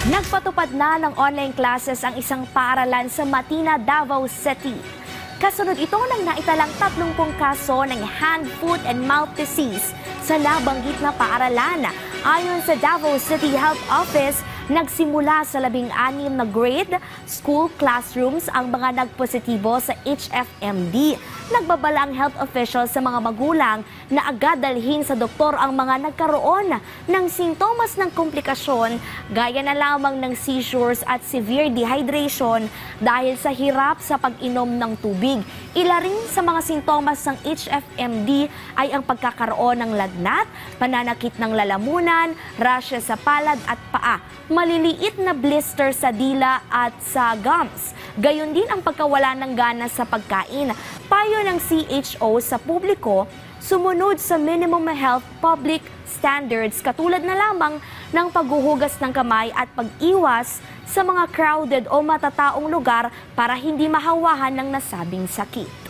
Nagpatupad na ng online classes ang isang paaralan sa Matina, Davao City. Kasunod ito ng naitalang 30 kaso ng hand, foot, and mouth disease sa nabanggit na paaralan. Ayon sa Davao City Health Office, nagsimula sa 16 na grade school classrooms ang mga nagpositibo sa HFMD. Nagbabala ang health officials sa mga magulang na agad dalhin sa doktor ang mga nagkaroon ng sintomas ng komplikasyon gaya na lamang ng seizures at severe dehydration dahil sa hirap sa pag-inom ng tubig. Ila rin sa mga sintomas ng HFMD ay ang pagkakaroon ng lagnat, pananakit ng lalamunan, rashes sa palad at paa, maliliit na blister sa dila at sa gums. Gayon din ang pagkawala ng gana sa pagkain. Payo ng CHO sa publiko, sumunod sa minimum health public standards katulad na lamang ng paghuhugas ng kamay at pag-iwas sa mga crowded o matataong lugar para hindi mahawahan ng nasabing sakit.